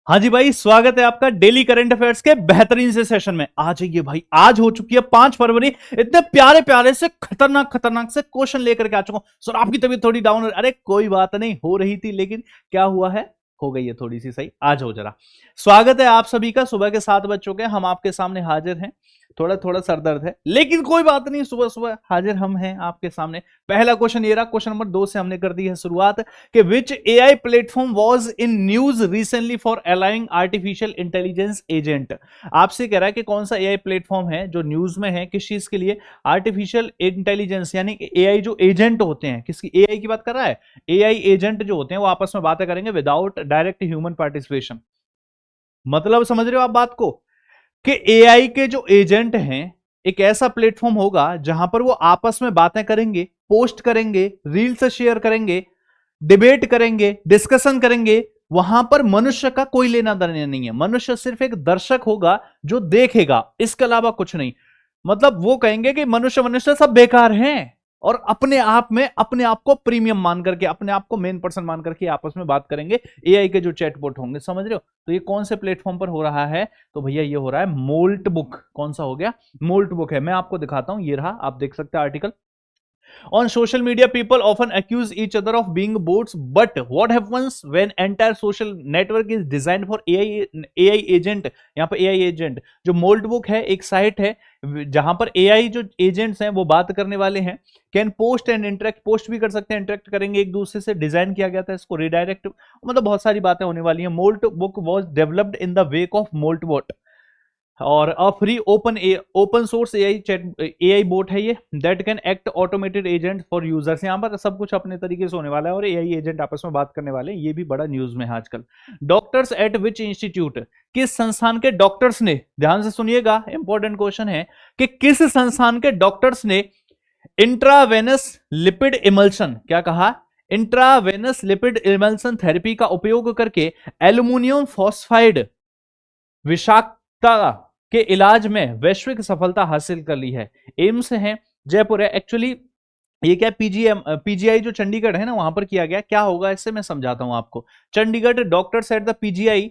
हाँ जी भाई, स्वागत है आपका डेली करंट अफेयर्स के बेहतरीन से सेशन में। आ जाइए भाई, आज हो चुकी है 5 फरवरी। इतने प्यारे प्यारे से खतरनाक खतरनाक से क्वेश्चन लेकर के आ चुका हूं। सर आपकी तबीयत थोड़ी डाउन, अरे कोई बात नहीं, हो रही थी लेकिन क्या हुआ है, हो गई है थोड़ी सी सही। आज हो जरा। स्वागत है आप सभी का। सुबह के 7 बज चुके हैं, हम आपके सामने हाजिर हैं। थोड़ा थोड़ा सर दर्द है लेकिन कोई बात नहीं, सुबह सुबह हाजिर हम हैं आपके सामने। पहला क्वेश्चन ये रहा, क्वेश्चन नंबर 2 से हमने कर दी है शुरुआत कि which AI platform was in news recently for allowing artificial intelligence agent. आपसे कह रहा है कि कौन सा एआई प्लेटफॉर्म है जो न्यूज में है, किस चीज के लिए, आर्टिफिशियल इंटेलिजेंस यानी कि एआई जो एजेंट होते हैं, किसकी एआई की बात कर रहा है, एआई एजेंट जो होते हैं वो आपस में बातें करेंगे विदाउट डायरेक्ट ह्यूमन पार्टिसिपेशन। मतलब समझ रहे हो आप बात को, कि एआई के जो एजेंट हैं, एक ऐसा प्लेटफॉर्म होगा जहां पर वो आपस में बातें करेंगे, पोस्ट करेंगे, रील्स शेयर करेंगे, डिबेट करेंगे, डिस्कशन करेंगे। वहां पर मनुष्य का कोई लेना देना नहीं है, मनुष्य सिर्फ एक दर्शक होगा जो देखेगा, इसके अलावा कुछ नहीं। मतलब वो कहेंगे कि मनुष्य मनुष्य सब बेकार हैं, और अपने आप में अपने आप को प्रीमियम मान करके, अपने आप को मेन पर्सन मान करके आपस में बात करेंगे एआई के जो चैटबॉट होंगे। समझ रहे हो? तो ये कौन से प्लेटफॉर्म पर हो रहा है? तो भैया ये हो रहा है मोल्ट बुक। कौन सा हो गया? मोल्ट बुक है। मैं आपको दिखाता हूं, ये रहा, आप देख सकते हैं article. On social media, people often accuse each other of being bots, but what happens when entire social network is designed for AI agent? यहाँ पर AI agent जो मोल्ट बुक है, एक साइट है जहां पर AI जो एजेंट्स हैं वो बात करने वाले हैं, can post and interact, post भी कर सकते हैं, इंटरेक्ट करेंगे एक दूसरे से। डिजाइन किया गया था इसको रिडायरेक्ट, मतलब बहुत सारी बातें होने वाली हैं। Moltbook was developed in the wake of Moltbot, और a free open source AI bot है ये, that can act automated agent for users. यहाँ पर सब कुछ अपने तरीके से होने वाला है और एआई एजेंट आपस में बात करने वाले हैं। ये भी बड़ा न्यूज में है आजकल। डॉक्टर्स एट विच इंस्टीट्यूट, किस संस्थान के डॉक्टर्स ने, ध्यान से सुनिएगा इंपॉर्टेंट क्वेश्चन है, कि किस संस्थान के डॉक्टर्स ने इंट्रावेनस लिपिड इमल्शन, क्या कहा, इंट्रावेनस लिपिड इमल्शन थेरेपी का उपयोग करके एल्यूमिनियम फॉस्फाइड विषाक्तता के इलाज में वैश्विक सफलता हासिल कर ली है। एम्स है, जयपुर है। एक्चुअली ये क्या, पीजीआई जो चंडीगढ़ है ना, वहां पर किया गया। क्या होगा इससे मैं समझाता हूं आपको। Chandigarh doctors at the PGI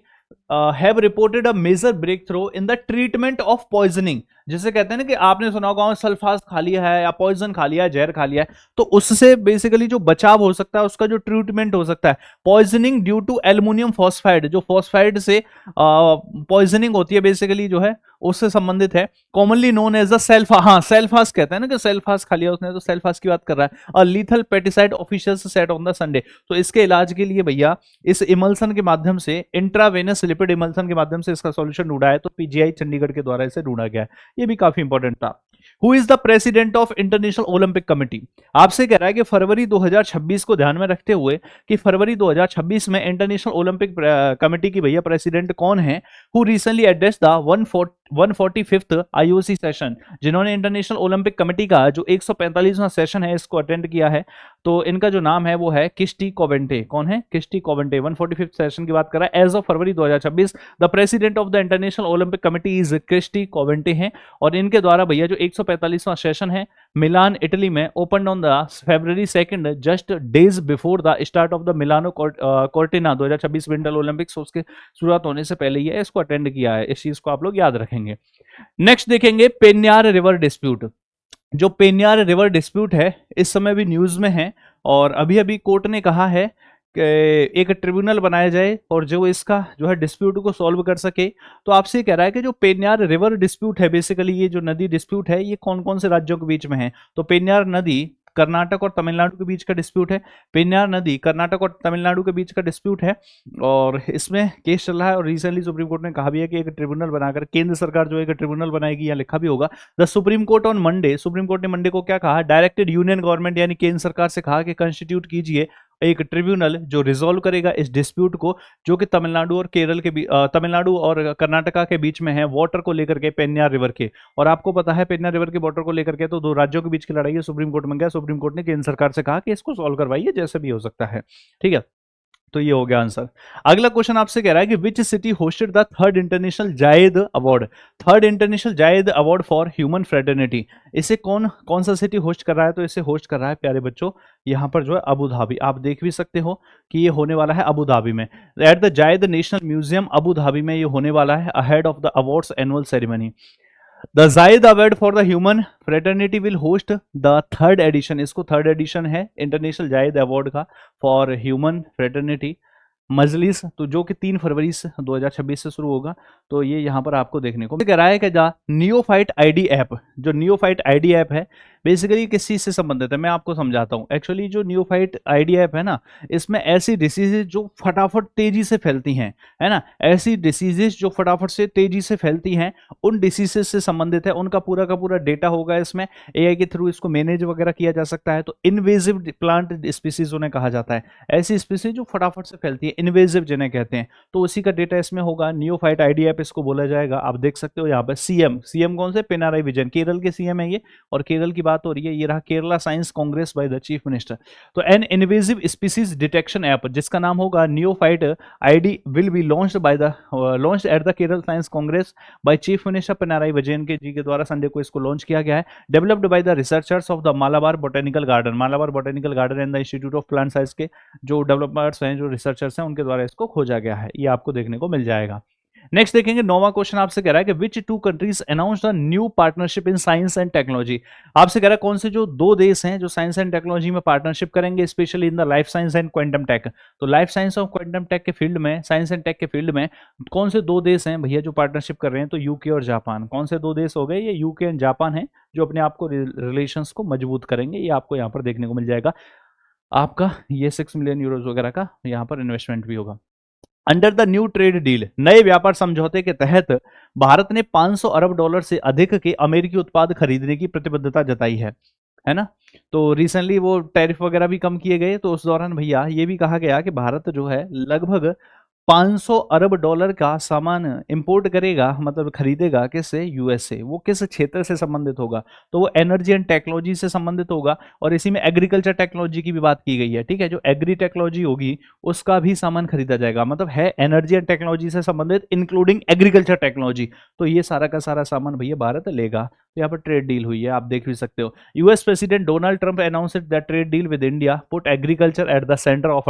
have reported a major breakthrough in the treatment of poisoning. जिसे कहते हैं ना कि आपने सुना होगा सल्फास खा लिया है या पॉइजन खा लिया है, जहर खा लिया है, तो उससे बेसिकली जो बचाव हो सकता है, उसका जो ट्रीटमेंट हो सकता है, poisoning due to aluminium phosphide, जो फॉस्फाइड से पॉइजनिंग होती है बेसिकली जो है, उससे संबंधित है। Commonly known as the Celphos, हाँ सेल्फास कहते हैं ना, कि सेल्फास खा लिया उसने, तो सेल्फास की बात कर रहा है। और lethal pesticide officials set on the Sunday. तो इसके इलाज के लिए भैया इस इमल्सन के माध्यम से, इंट्रावेनस लिपिड इमल्सन के माध्यम से इसका सॉल्यूशन ढूंढा है, तो पीजीआई चंडीगढ़ के द्वारा इसे ढूंढा गया है। ये भी काफी इंपॉर्टेंट था। Who is the president of international Olympic committee? आपसे कह रहा है कि फरवरी 2026 को ध्यान में रखते हुए, कि फरवरी 2026 में इंटरनेशनल ओलंपिक कमेटी की भैया प्रेसिडेंट कौन है? Who recently address the 145th IOC session, जिन्होंने इंटरनेशनल ओलंपिक कमेटी का जो 145वां सेशन है इसको अटेंड किया है। तो इनका जो नाम है वो है किस्टी कोवेंटे। कौन है? किस्टी कोवेंटे। 145th सेशन की बात कर रहा है। As of February 2026 the president of the International Olympic Committee is Kirsty Coventry हैं। और इनके द्वारा भैया जो 145वां सेशन है मिलान इटली में, open on the February 2, just days before the start of the Milano Cortina 2026 winter Olympics, उसके शुरुआत होने से पहले ही है, इसको अटेंड किया है। इस चीज को आप लोग याद रखेंगे। नेक्स्ट देखेंगे पेन्यार रिवर डिस्प्यूट। जो पेन्यार रिवर डिस्प्यूट है इस समय भी न्यूज में है, और अभी अभी कोर्ट ने कहा है कि एक ट्रिब्यूनल बनाया जाए और जो इसका जो है डिस्प्यूट को सॉल्व कर सके। तो आपसे कह रहा है कि जो पेन्यार रिवर डिस्प्यूट है, बेसिकली ये जो नदी डिस्प्यूट है, ये कौन कौन से राज्यों के बीच में है? तो पेन्यार नदी कर्नाटक और तमिलनाडु के बीच का डिस्प्यूट है। पेन्यार नदी कर्नाटक और तमिलनाडु के बीच का डिस्प्यूट है, और इसमें केस चल रहा है। और रिसेंटली सुप्रीम कोर्ट ने कहा भी है कि एक ट्रिब्यूनल बनाकर केंद्र सरकार जो एक ट्रिब्यूनल बनाएगी, या लिखा भी होगा। The supreme court on Monday, supreme court ने मंडे को क्या कहा? डायरेक्टेड यूनियन गवर्नमेंट यानी केंद्र सरकार से कहा कि कंस्टिट्यूट कीजिए एक ट्रिब्यूनल जो रिजोल्व करेगा इस डिस्प्यूट को, जो कि तमिलनाडु और केरल के तमिलनाडु और कर्नाटका के बीच में है, वाटर को लेकर के, पेन्यार रिवर के। और आपको पता है पेन्यार रिवर के वाटर को लेकर के तो दो राज्यों के बीच की लड़ाई है, सुप्रीम कोर्ट में गया, सुप्रीम कोर्ट ने केंद्र सरकार से कहा कि इसको सॉल्व करवाइए जैसे भी हो सकता है। ठीक है। तो ये हो गया आंसर। अगला क्वेश्चन आपसे कह रहा है कि which city hosted the third international Zayed award, third international Zayed Award for human fraternity. इसे कौन कौन सा सिटी होस्ट कर रहा है? तो इसे होस्ट कर रहा है प्यारे बच्चों यहाँ पर जो है अबू धाबी। आप देख भी सकते हो कि ये होने वाला है अबू धाबी में, at the Zayed National Museum Abu Dhabi में ये होने वाला है, ahead of the awards annual ceremony. The Zayed Award for the human fraternity will host the third edition, इसको थर्ड एडिशन है इंटरनेशनल जायद अवार्ड का for human fraternity Majlis, तो जो कि 3 फरवरी से 2026 से शुरू होगा। तो ये यहाँ पर आपको देखने को कह रहा है कि नियोफाइट आईडी ऐप, जो नियोफाइट आईडी ऐप है बेसिकली किस चीज से संबंधित है मैं आपको समझाता हूँ। एक्चुअली जो नियोफाइट आईडी ऐप है ना, इसमें ऐसी डिसीजेज जो फटाफट तेजी से फैलती हैं, है ना, ऐसी डिसीजेज जो फटाफट से तेजी से फैलती हैं उन डिसीजेज से संबंधित है, उनका पूरा का पूरा डेटा होगा इसमें, एआई के थ्रू इसको मैनेज वगैरह किया जा सकता है। तो इनवेजिव प्लांट स्पीसीज उन्हें कहा जाता है, ऐसी स्पीसीज जो फटाफट से फैलती है, इनवेजिव जिन्हें कहते हैं, तो उसी का डेटा इसमें होगा। नियोफाइट आईडी ऐप इसको बोला जाएगा। आप देख सकते हो यहाँ पर सीएम कौन से, पिनाराई विजयन, केरल के सीएम है ये, और केरल की बात हो रही है, ये रहा Kerala Science Congress by the chief minister. तो an invasive species detection app जिसका नाम होगा neophyte ID will be launched at the Kerala Science Congress by chief minister Pinarayi Vijayan के जी के द्वारा संडे को इसको लॉन्च किया गया है। Developed by the researchers of the Malabar botanical garden, Malabar botanical garden and the institute of plant science के जो डेवलपर्स हैं, जो रिसर्चर्स हैं, उनके द्वारा इसको खोजा गया है। ये आपको देखने को मिल जाएगा। नेक्स्ट देखेंगे, नौवां क्वेश्चन आपसे कह रहा है कि विच 2 countries announced a new partnership in science and technology. आपसे कह रहा है कौन से जो 2 देश हैं जो साइंस एंड टेक्नोलॉजी में पार्टनरशिप करेंगे, specially in the life science and quantum tech. तो लाइफ साइंस और क्वांटम टेक के फील्ड में, साइंस एंड टेक के फील्ड में कौन से 2 देश हैं भैया जो पार्टनरशिप कर रहे हैं? तो यूके और जापान। कौन से 2 देश हो गए? ये यूके एंड जापान है जो अपने आप को रिलेशंस को मजबूत करेंगे। ये आपको यहाँ पर देखने को मिल जाएगा। आपका ये 6 मिलियन यूरोज वगैरह का यहाँ पर इन्वेस्टमेंट भी होगा। Under the new trade deal, नए व्यापार समझौते के तहत भारत ने 500 अरब डॉलर से अधिक के अमेरिकी उत्पाद खरीदने की प्रतिबद्धता जताई है ना। तो रिसेंटली वो टैरिफ वगैरह भी कम किए गए, तो उस दौरान भैया ये भी कहा गया कि भारत जो है लगभग 500 अरब डॉलर का सामान इंपोर्ट करेगा, मतलब खरीदेगा किससे? यूएस से। वो किस क्षेत्र से संबंधित होगा? तो वो एनर्जी एंड टेक्नोलॉजी से संबंधित होगा, और इसी में एग्रीकल्चर टेक्नोलॉजी की भी बात की गई है। ठीक है, जो एग्री टेक्नोलॉजी होगी उसका भी सामान खरीदा जाएगा, मतलब है एनर्जी एंड टेक्नोलॉजी से संबंधित इंक्लूडिंग एग्रीकल्चर टेक्नोलॉजी। तो ये सारा का सारा सामान भैया भारत लेगा। तो यहाँ पर ट्रेड डील हुई है, आप देख भी सकते हो। US president Donald Trump announced that trade deal with India put agriculture at the centre of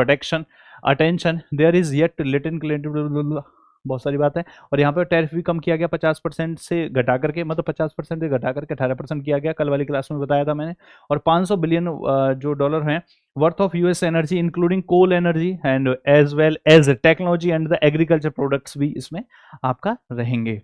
attention there is yet little बहुत सारी बात है। और यहाँ पर टैरिफ भी कम किया गया 50% से घटा करके, मतलब 50% से घटा करके 18% किया गया, कल वाली क्लास में बताया था मैंने। और 500 बिलियन जो डॉलर हैं worth of US energy including coal energy and as well as technology and the agriculture products भी इसमें आपका रहेंगे।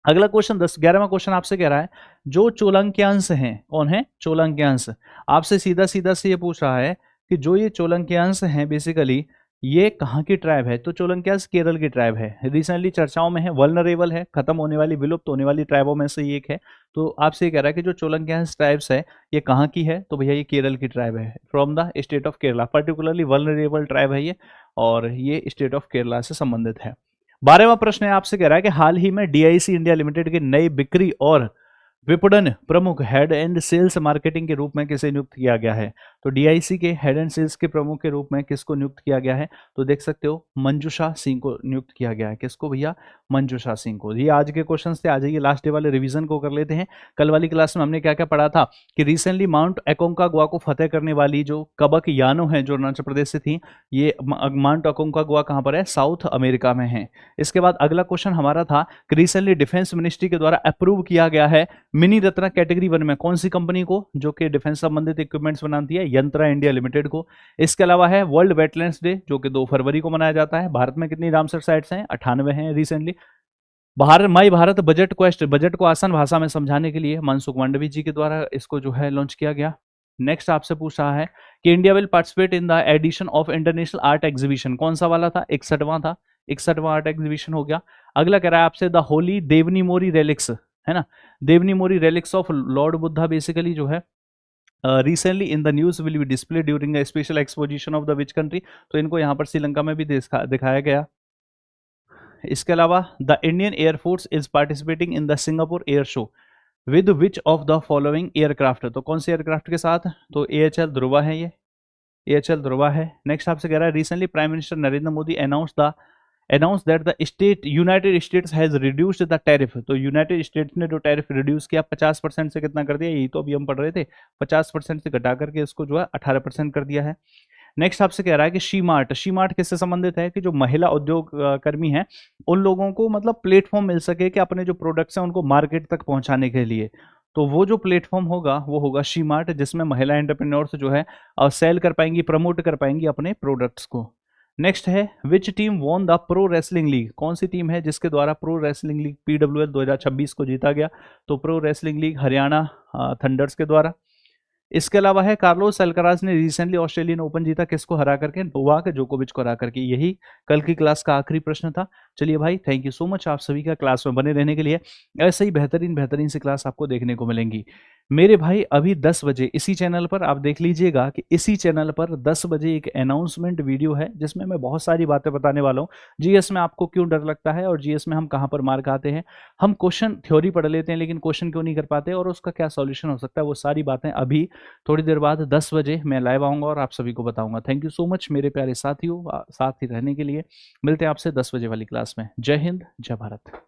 अगला क्वेश्चन 11वां क्वेश्चन आपसे कह रहा है जो चोलंक्यांश हैं, कौन है? चोलंक्यांश। आपसे सीधा सीधा से ये पूछ रहा है कि जो ये चोलंक्यांश हैं बेसिकली ये कहाँ की ट्राइब है? तो चोलंक्यांश केरल की ट्राइब है, रिसेंटली चर्चाओं में है, वल्नरेबल है, खत्म होने वाली, विलुप्त होने वाली ट्राइबों में से एक है। तो आपसे ये कह रहा है कि जो चोलंक्यांश ट्राइब्स है ये कहाँ की है? तो भैया ये केरल की ट्राइब है, from the state of Kerala, particularly vulnerable tribe है ये, और ये स्टेट ऑफ केरला से संबंधित है। 12वां प्रश्न है, आपसे कह रहा है कि हाल ही में डीआईसी इंडिया लिमिटेड के नए बिक्री और विपणन प्रमुख हेड एंड सेल्स मार्केटिंग के रूप में किसे नियुक्त किया गया है? तो डीआईसी के हेड एंड सेल्स के प्रमुख के रूप में किसको नियुक्त किया गया है? तो देख सकते हो मंजूषा सिंह को नियुक्त किया गया है। किसको भैया? मंजूषा सिंह को। ये आज के क्वेश्चंस थे, आ जाइए लास्ट डे वाले रिवीजन को कर लेते हैं। कल वाली क्लास में हमने क्या क्या पढ़ा था कि रिसेंटली माउंट एकोंकागुआ को फतेह करने वाली जो कबक यानो है जो अरुणाचल प्रदेश से थी, ये माउंट एकोंकागुआ कहाँ पर है? साउथ अमेरिका में है। इसके बाद अगला क्वेश्चन हमारा था कि रिसेंटली डिफेंस मिनिस्ट्री के द्वारा अप्रूव किया गया है मिनी रत्ना कैटेगरी 1 में कौन सी कंपनी को, जो कि डिफेंस संबंधित इक्विपमेंट्स बनाती है? यंत्रा इंडिया लिमिटेड को। इसके अलावा है वर्ल्ड वेटलैंड्स डे जो कि 2 फरवरी को मनाया जाता है। भारत में कितनी रामसर साइट्स हैं? 98 हैं रिसेंटली। माई भारत बजट को आसान भाषा में समझाने के लिए मनसुख मांडवी जी के द्वारा इसको जो है लॉन्च किया गया। नेक्स्ट आपसे पूछ रहा है कि India will participate in the edition of international art exhibition, कौन सा वाला था? 61वां था, 61वां आर्ट एग्जीबिशन हो गया। अगला कह रहा है आपसे the holy Devni Mori relics, है ना, Devni Mori relics of Lord Buddha basically जो है recently in the news will be display during a special exposition of the which country? तो इनको यहाँ पर श्रीलंका में भी दिखाया गया। इसके अलावा the Indian air force is participating in the Singapore air show with which of the following aircraft? तो कौन से एयरक्राफ्ट के साथ? तो AHL ध्रुवा है ये, AHL ध्रुवा है। नेक्स्ट आपसे कह रहा है recently prime minister Narendra Modi announce that the state United states has reduced the tariff. तो यूनाइटेड स्टेट्स ने जो टैरिफ रिड्यूस किया 50% से कितना कर दिया, यही तो अभी हम पढ़ रहे थे, 50% से घटा करके इसको जो है 18% कर दिया है। नेक्स्ट आपसे कह रहा है कि शी मार्ट किससे संबंधित है, कि जो महिला उद्योग कर्मी हैं उन लोगों को मतलब प्लेटफॉर्म मिल सके कि अपने जो प्रोडक्ट्स हैं उनको मार्केट तक पहुंचाने के लिए। तो वो जो प्लेटफॉर्म होगा वो होगा शी मार्ट, जिसमें महिला एंटरप्रेन्योर्स जो है सेल कर पाएंगी, प्रमोट कर पाएंगी अपने प्रोडक्ट्स को। नेक्स्ट है which team won the pro wrestling league. कौन सी टीम है जिसके द्वारा प्रो रेसलिंग लीग PWL 2026 को जीता गया। तो pro wrestling league Haryana thunder's के द्वारा। इसके अलावा है कार्लोस अल्काराज ने रिसेंटली ऑस्ट्रेलियन ओपन जीता, किसको हरा करके, नोवाक जोकोविच को हरा करके। यही कल की क्लास का आखिरी प्रश्न था। चलिए भाई, थैंक यू सो मच आप सभी का क्लास में बने रहने के लिए। ऐसे ही बेहतरीन सी क्लास आपको देखने को मिलेंगी मेरे भाई। अभी 10 बजे इसी चैनल पर आप देख लीजिएगा कि इसी चैनल पर 10 बजे एक अनाउंसमेंट वीडियो है जिसमें मैं बहुत सारी बातें बताने वाला हूँ। जीएस में आपको क्यों डर लगता है और जीएस में हम कहाँ पर मार्क आते हैं, हम क्वेश्चन थ्योरी पढ़ लेते हैं लेकिन क्वेश्चन क्यों नहीं कर पाते और उसका क्या सॉल्यूशन हो सकता है, वो सारी बातें अभी थोड़ी देर बाद 10 बजे मैं लाइव आऊँगा और आप सभी को बताऊँगा। थैंक यू सो मच मेरे प्यारे साथियों, साथ ही रहने के लिए। मिलते हैं आपसे 10 बजे वाली क्लास में। जय हिंद, जय भारत।